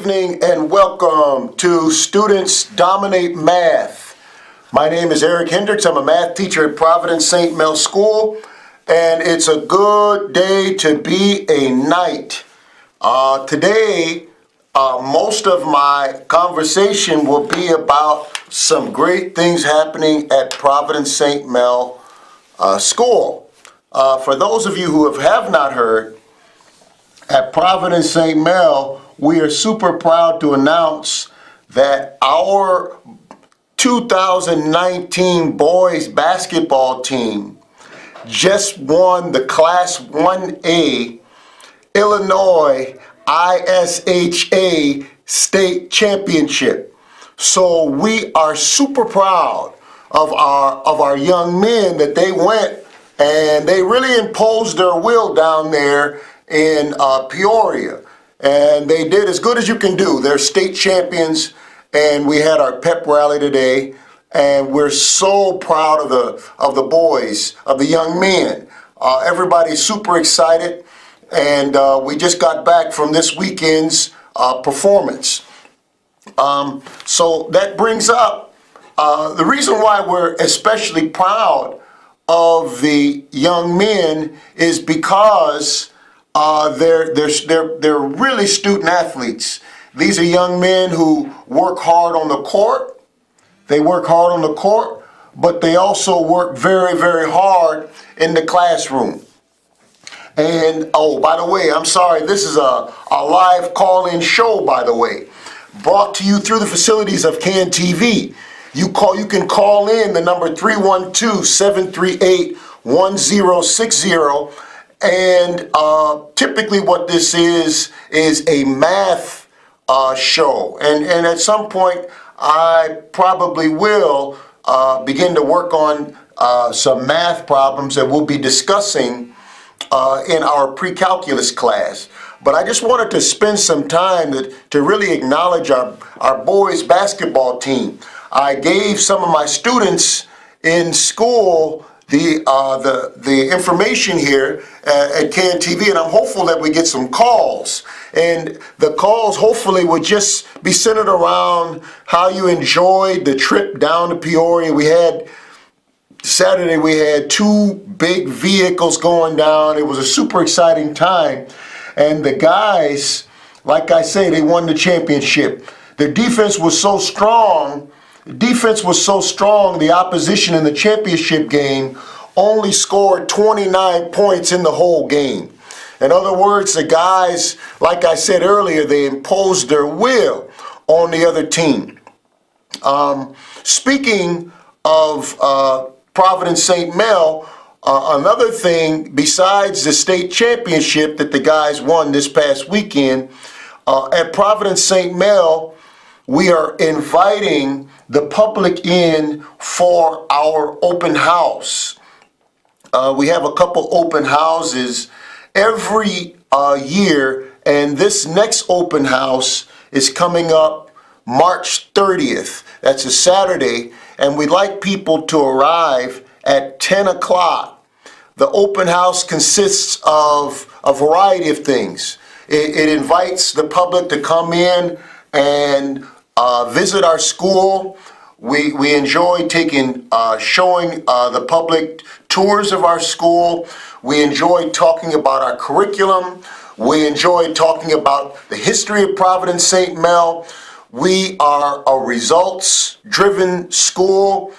evening and welcome to Students Dominate Math. My name is Eric Hendricks. I'm a math teacher at Providence St. School, and it's a good day to be a knight. Today, most of my conversation will be about some great things happening at Providence St. School. For those of you who have not heard, at Providence St. we are super proud to announce that our 2019 boys basketball team just won the Class 1A Illinois ISHA State Championship. So we are super proud of our young men that they went and they really imposed their will down there in Peoria. And they did as good as you can do. They're state champions, and we had our pep rally today, and we're so proud of the boys, of the young men. Everybody's super excited, and we just got back from this weekend's performance. So that brings up the reason why we're especially proud of the young men is because they're really student athletes. These are young men who work hard on the court. They work hard on the court, but they also work very, very hard in the classroom. And, oh, by the way, I'm sorry, this is a live call-in show, by the way, brought to you through the facilities of CAN TV. You can call in the number 312-738-1060. And typically what this is a math show. And at some point, I probably will begin to work on some math problems that we'll be discussing in our pre-calculus class. But I just wanted to spend some time to really acknowledge our boys basketball team. I gave some of my students in school the information here at CAN TV, and I'm hopeful that we get some calls. And the calls hopefully would just be centered around how you enjoyed the trip down to Peoria. Saturday we had two big vehicles going down. It was a super exciting time. And the guys, like I say, they won the championship. Their defense was so strong. The opposition in the championship game only scored 29 points in the whole game. In other words, the guys, like I said earlier, they imposed their will on the other team. Speaking of Providence St. Another thing besides the state championship that the guys won this past weekend, at Providence St. we are inviting the public in for our open house. We have a couple open houses every year, and this next open house is coming up March 30th. That's a Saturday, and we'd like people to arrive at 10 o'clock. The open house consists of a variety of things. It invites the public to come in and visit our school. We enjoy showing the public tours of our school. We enjoy talking about our curriculum. We enjoy talking about the history of Providence St. We are a results-driven school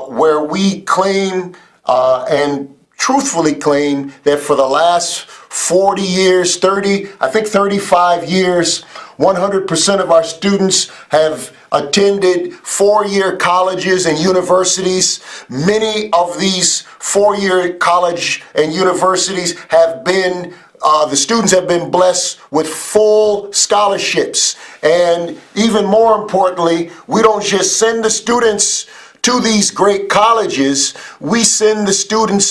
where we claim and truthfully claim that for the last 40 years, 35 years, 100% of our students have attended four-year colleges and universities. Many of these four-year college and universities have been, the students have been blessed with full scholarships. And even more importantly, we don't just send the students to these great colleges, we send the students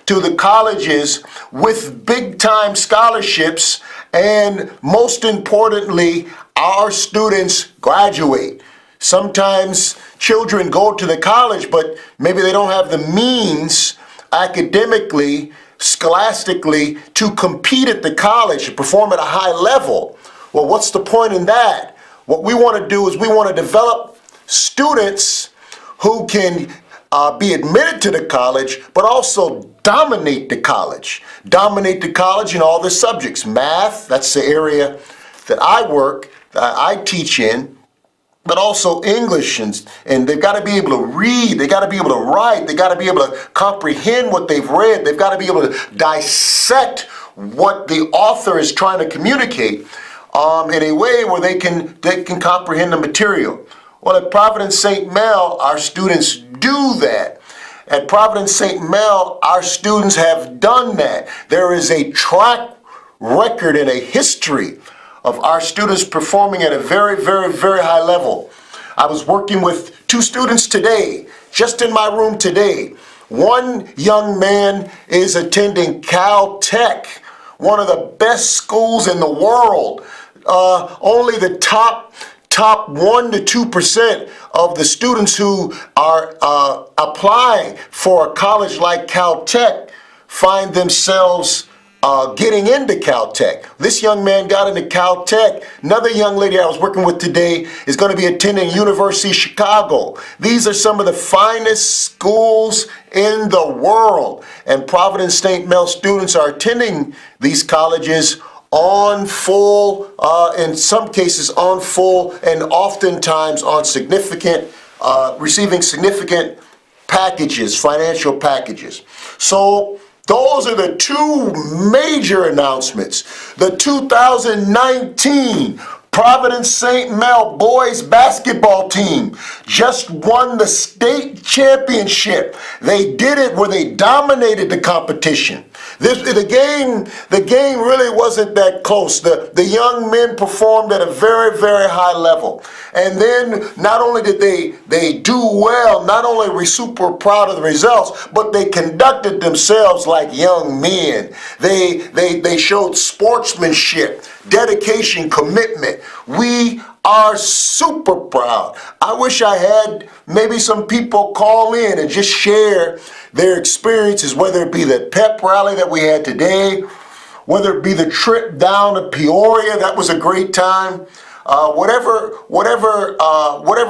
to the colleges with big-time scholarships, and most importantly, our students graduate. Sometimes children go to the college, but maybe they don't have the means academically scholastically to compete at the college, to perform at a high level. Well, what's the point in that? What we want to do is we want to develop students who can be admitted to the college, but also dominate the college. Dominate the college in all the subjects. Math, that's the area that I teach in, but also English, and they've got to be able to read, they got to be able to write, they got to be able to comprehend what they've read, they've got to be able to dissect what the author is trying to communicate in a way where they can comprehend the material. Well, at Providence St. Mel, our students do that. At Providence St. Mel, our students have done that. There is a track record and a history of our students performing at a very, very, very high level. I was working with 2 students today, just in my room today. One young man is attending Cal Tech, one of the best schools in the world. Only the top 1 to 2% of the students who are applying for a college like Cal Tech find themselves getting into Caltech. This young man got into Caltech. Another young lady I was working with today is going to be attending University of Chicago. These are some of the finest schools in the world. And Providence St. Mel students are attending these colleges on full, in some cases on full, and oftentimes on significant, receiving significant packages, financial packages. So those are the 2 major announcements. The 2019 Providence St. Mel boys basketball team just won the state championship. They did it where they dominated the competition. The game really wasn't that close. The young men performed at a very, very high level. And then not only did they do well, not only were we super proud of the results, but they conducted themselves like young men. They showed sportsmanship, dedication, commitment. We are super proud. I wish I had maybe some people call in and just share their experiences, whether it be the pep rally that we had today, whether it be the trip down to Peoria, that was a great time. Whatever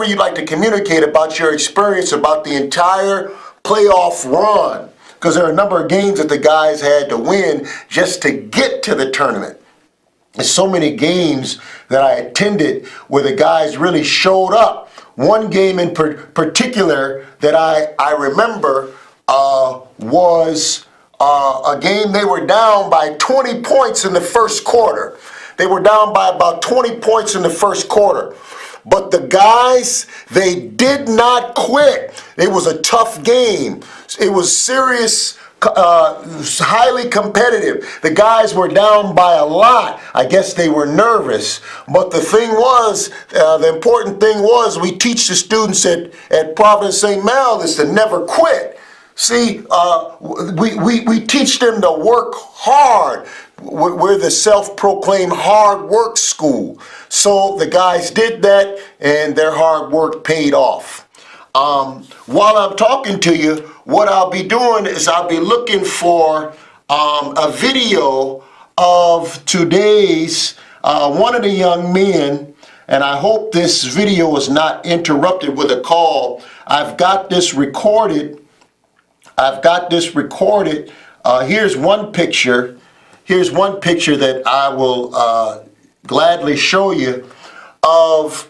you'd like to communicate about your experience about the entire playoff run, because there are a number of games that the guys had to win just to get to the tournament. There's so many games that I attended where the guys really showed up. One game in particular that I remember was a game they were down by 20 points in the first quarter. They were down by about 20 points in the first quarter. But the guys, they did not quit. It was a tough game. It was serious, highly competitive. The guys were down by a lot. I guess they were nervous. But the thing was, the important thing was, we teach the students at Providence St. Mel is to never quit. See, we teach them to work hard. We're the self-proclaimed hard work school. So the guys did that, and their hard work paid off. While I'm talking to you, what I'll be doing is I'll be looking for a video of today's one of the young men, and I hope this video is not interrupted with a call. I've got this recorded. Here's one picture. Here's one picture that I will gladly show you of,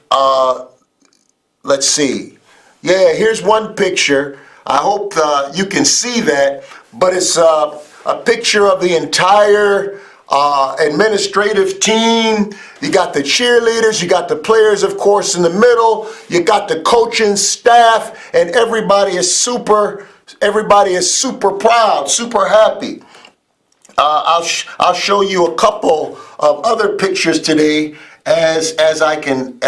let's see. Yeah, here's one picture. I hope you can see that, but it's a picture of the entire administrative team. You got the cheerleaders, you got the players, of course, in the middle. You got the coaching staff, and everybody is super proud, super happy. I'll show you a couple of other pictures today as I can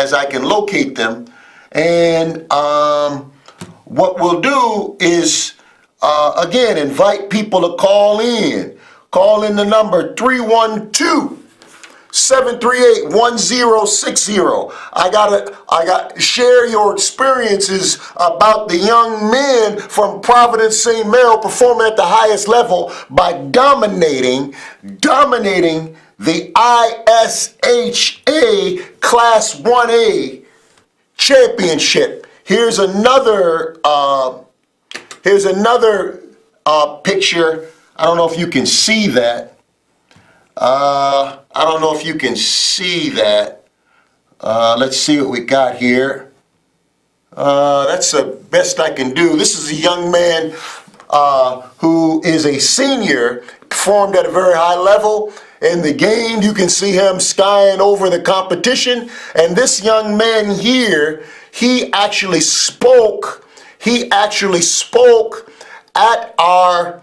locate them, and what we'll do is again invite people to call in. Call in the number 312 738-1060. I got share your experiences about the young men from Providence St. Mel performing at the highest level by dominating the ISHA Class 1A championship. Here's another picture. I don't know if you can see that. I don't know if you can see that. Let's see what we got here. That's the best I can do. This is a young man who is a senior, performed at a very high level in the game. You can see him skying over the competition. And this young man here, he actually spoke at our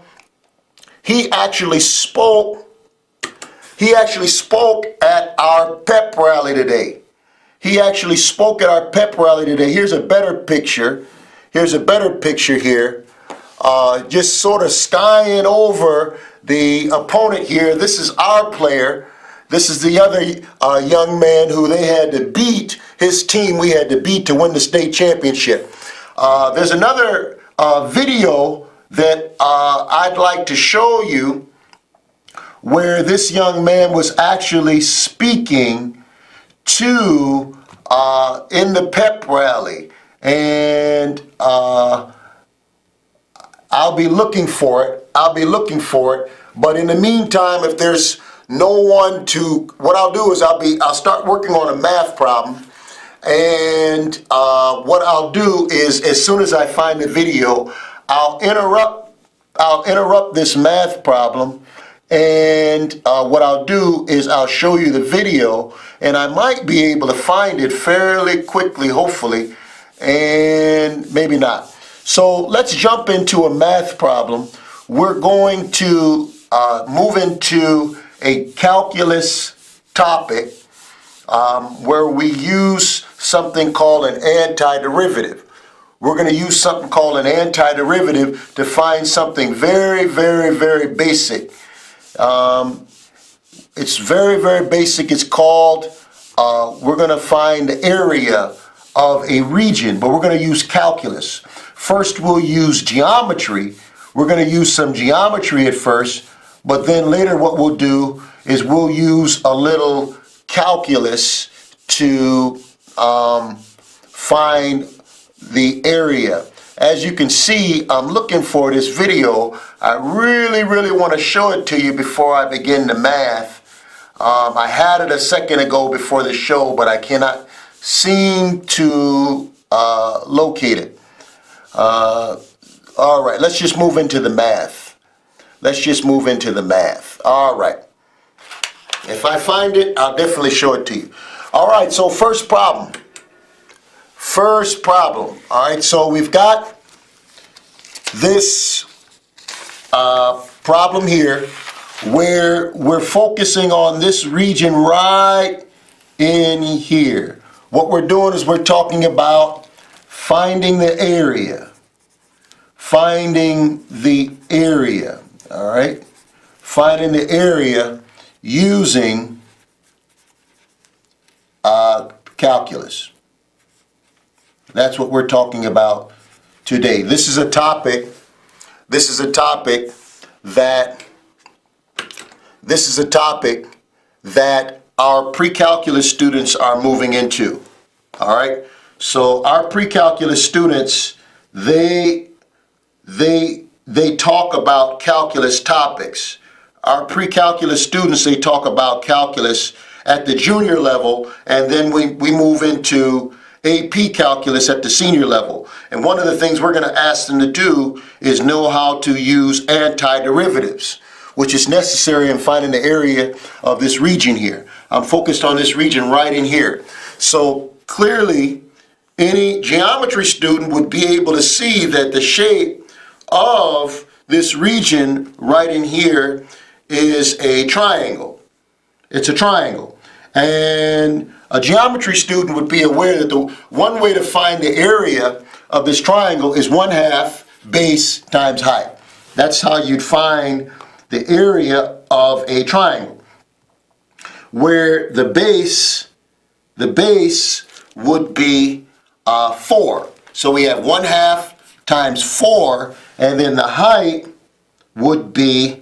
pep rally today. Here's a better picture. Here. Just sort of skying over the opponent here. This is our player. This is the other young man who they had to beat, his team we had to beat to win the state championship. There's another video that I'd like to show you where this young man was actually speaking to in the pep rally. And I'll be looking for it. But in the meantime, if there's no one to, what I'll do is I'll start working on a math problem. And what I'll do is, as soon as I find the video, I'll interrupt this math problem. And what I'll do is I'll show you the video, and I might be able to find it fairly quickly, hopefully, and maybe not. So let's jump into a math problem. We're going to move into a calculus topic where we use something called an antiderivative. We're going to use something called an antiderivative to find something very, very, very basic. It's very, very basic. It's called, we're going to find the area of a region, but we're going to use calculus. First, we'll use geometry. We're going to use some geometry at first, but then later what we'll do is we'll use a little calculus to find the area. As you can see, I'm looking for this video. I really, really want to show it to you before I begin the math. I had it a second ago before the show, but I cannot seem to locate it. All right, let's just move into the math. All right. If I find it, I'll definitely show it to you. All right, so first problem. All right, so we've got this problem here where we're focusing on this region right in here. What we're doing is we're talking about finding the area. All right? Finding the area using calculus. That's what we're talking about today. This is a topic that our pre-calculus students are moving into. All right? So our pre-calculus students, they talk about calculus topics. Our pre-calculus students, they talk about calculus at the junior level, and then we move into AP calculus at the senior level. And one of the things we're going to ask them to do is know how to use antiderivatives, which is necessary in finding the area of this region here. I'm focused on this region right in here. So clearly, any geometry student would be able to see that the shape of this region right in here is a triangle. It's a triangle. And a geometry student would be aware that the one way to find the area of this triangle is 1/2 base times height. That's how you'd find the area of a triangle. where the base would be 4. So we have 1/2 times 4, and then the height would be,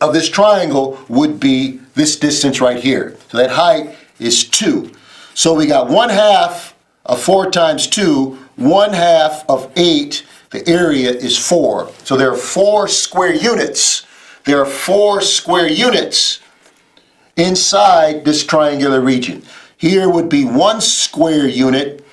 of this triangle would be this distance right here. So that height is 2. So we got 1/2 of 4 times 2, 1/2 of 8, the area is 4. So there are 4 square units. There are 4 square units inside this triangular region. Here would be 1 square unit.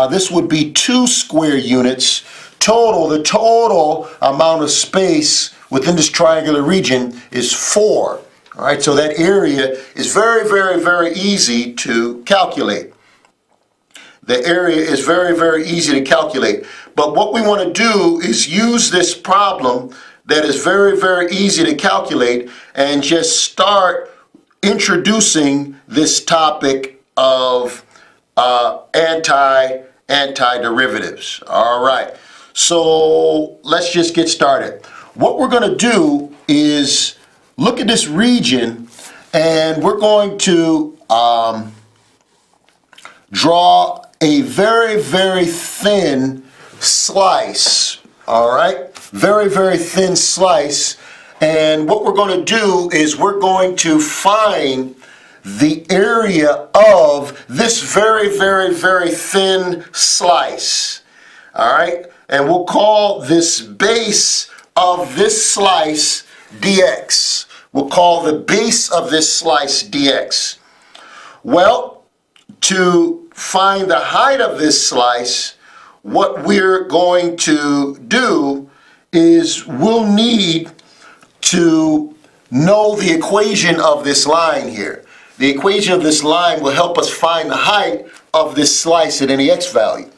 This would be 2 square units. The total amount of space within this triangular region is 4. All right, so that area is very, very, very easy to calculate. The area is very, very easy to calculate. But what we want to do is use this problem that is very, very easy to calculate and just start introducing this topic of antiderivatives. All right, so let's just get started. What we're going to do is look at this region, and we're going to draw a very, very thin slice. All right, very, very thin slice. And what we're going to do is we're going to find the area of this very, very, very thin slice. All right, and we'll call this base of this slice dx. We'll call the base of this slice dx. Well, to find the height of this slice, what we're going to do is we'll need to know the equation of this line here. The equation of this line will help us find the height of this slice at any x value.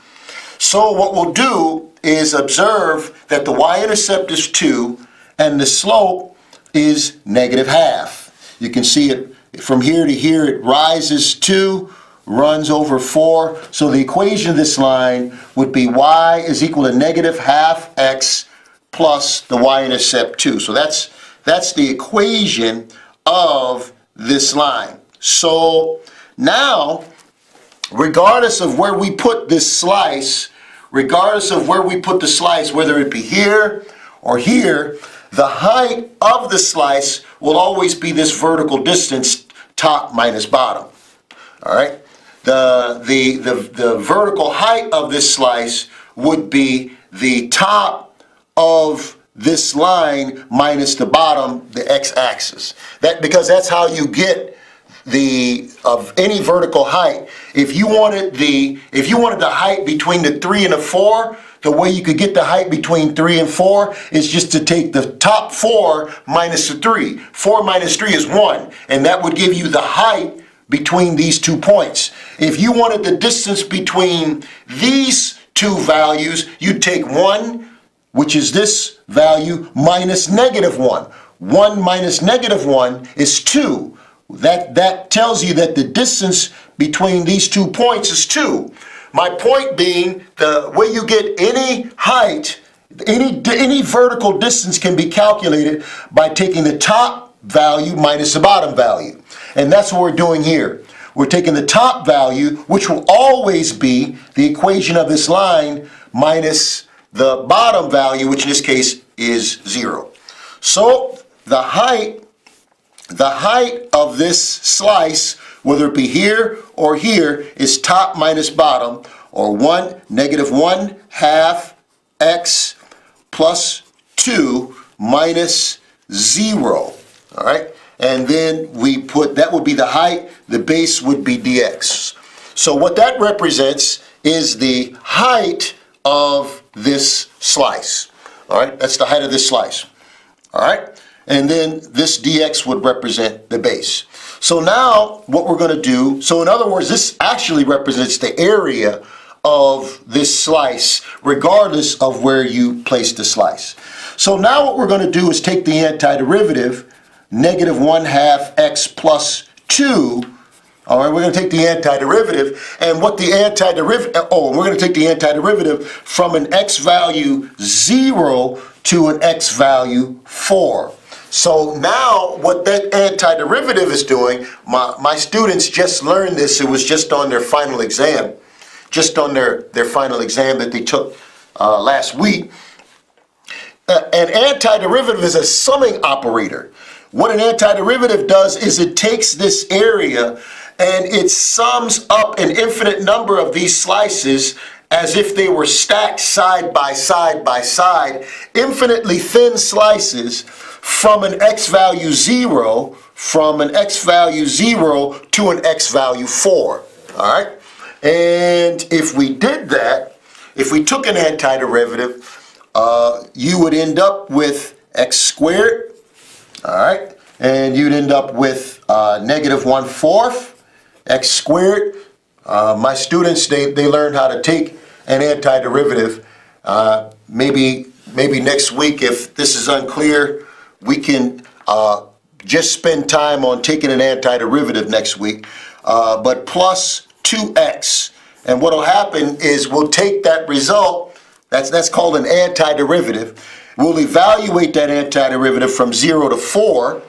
So what we'll do is observe that the y-intercept is 2 and the slope is -1/2. You can see it from here to here, it rises 2, runs over 4. So the equation of this line would be y is equal to -1/2 x plus the y-intercept 2. So that's the equation of this line. So now, regardless of where we put this slice, whether it be here or here, the height of the slice will always be this vertical distance, top minus bottom. All right? The vertical height of this slice would be the top of this line minus the bottom, the x-axis. Because that's how you get of any vertical height. If you wanted the height between the 3 and the 4, the way you could get the height between 3 and 4 is just to take the top 4 minus the 3. 4 minus 3 is 1, and that would give you the height between these 2 points. If you wanted the distance between these 2 values, you'd take 1, which is this value, minus -1. 1 minus -1 is 2. That tells you that the distance between these 2 points is 2. My point being, the way you get any height, any vertical distance can be calculated by taking the top value minus the bottom value. And that's what we're doing here. We're taking the top value, which will always be the equation of this line, minus the bottom value, which in this case is 0. So the height of this slice, whether it be here or here, is top minus bottom, or -1/2 x plus 2 minus 0. All right? And then we put, that would be the height, the base would be dx. So what that represents is the height of this slice. All right? That's the height of this slice. All right? And then this dx would represent the base. So now what we're going to do, so in other words, this actually represents the area of this slice, regardless of where you place the slice. So now what we're going to do is take the antiderivative, -1/2 x plus 2. All right, we're going to take the antiderivative, and what the antiderivative, we're going to take the antiderivative from an x value 0 to an x value 4. So now what that antiderivative is doing, my students just learned this. It was just on their final exam, their final exam that they took last week. An antiderivative is a summing operator. What an antiderivative does is it takes this area and it sums up an infinite number of these slices as if they were stacked side by side by side, infinitely thin slices from an x value 0, to an x value 4. All right? And if we did that, if we took an antiderivative, you would end up with x squared, all right? And you'd end up with negative 1/4 x squared. My students, they learned how to take an antiderivative. Maybe next week, if this is unclear, we can just spend time on taking an antiderivative next week. But plus 2x. And what will happen is we'll take that result, that's called an antiderivative. We'll evaluate that antiderivative from 0 to 4.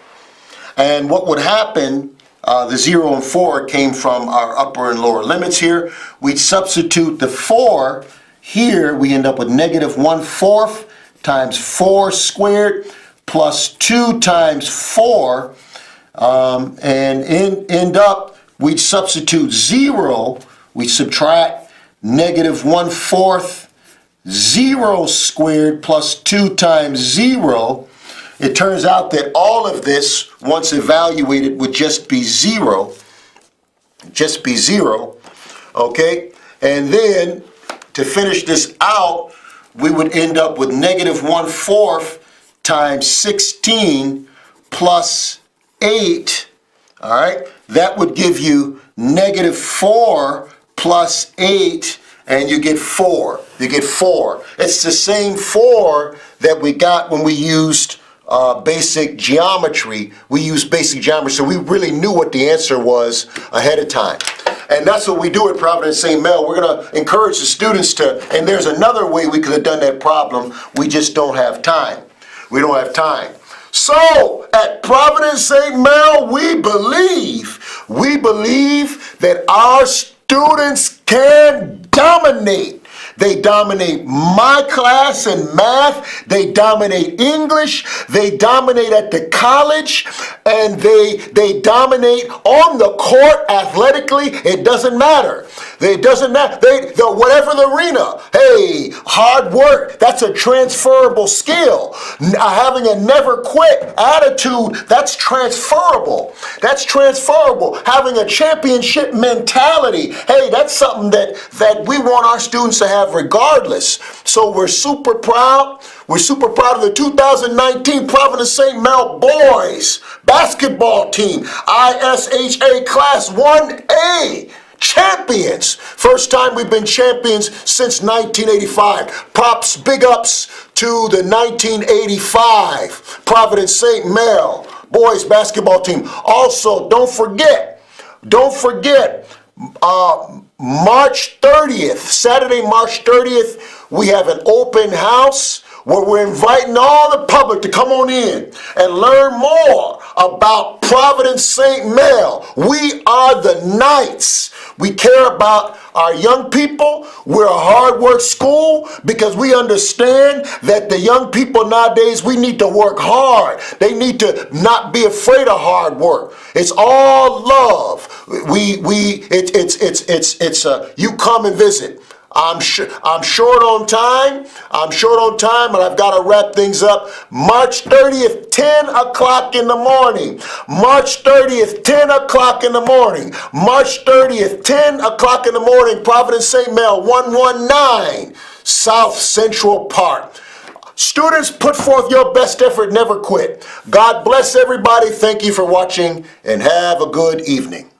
And what would happen, the 0 and 4 came from our upper and lower limits here. We'd substitute the 4 here. We end up with negative 1/4 times 4 squared plus 2 times 4. And end up, we'd substitute 0. We subtract negative 1/4 0 squared plus 2 times 0. It turns out that all of this, once evaluated, would just be 0. Okay? And then, to finish this out, we would end up with negative 1/4 times 16 plus 8. All right? That would give you negative 4 plus 8, and you get 4. You get 4. It's the same 4 that we got when we used basic geometry. We used basic geometry, so we really knew what the answer was ahead of time. And that's what we do at Providence St. Mel. We're going to encourage the students to, and there's another way we could have done that problem. We just don't have time. We don't have time. So, at Providence St. Mel, we believe that our students can dominate. They dominate my class in math. They dominate English. They dominate at the college. And they dominate on the court athletically. It doesn't matter. It doesn't matter. Whatever the arena. Hey, hard work, that's a transferable skill. Having a never quit attitude, that's transferable. That's transferable. Having a championship mentality, hey, that's something that we want our students to have regardless. So we're super proud. We're super proud of the 2019 Providence St. Mel boys basketball team, ISHA Class 1A. Champions. First time we've been champions since 1985. Props, big ups to the 1985 Providence St. Mel boys basketball team. Also, don't forget, March 30th, Saturday, March 30th, we have an open house where we're inviting all the public to come on in and learn more about Providence St. Mel. We are the Knights. We care about our young people. We're a hard work school because we understand that the young people nowadays, we need to work hard. They need to not be afraid of hard work. It's all love. You come and visit. I'm short on time. And I've got to wrap things up. March 30th, 10 o'clock in the morning. March 30th, 10 o'clock in the morning. March 30th, 10 o'clock in the morning. Providence St. Mel, 119 South Central Park. Students, put forth your best effort. Never quit. God bless everybody. Thank you for watching, and have a good evening.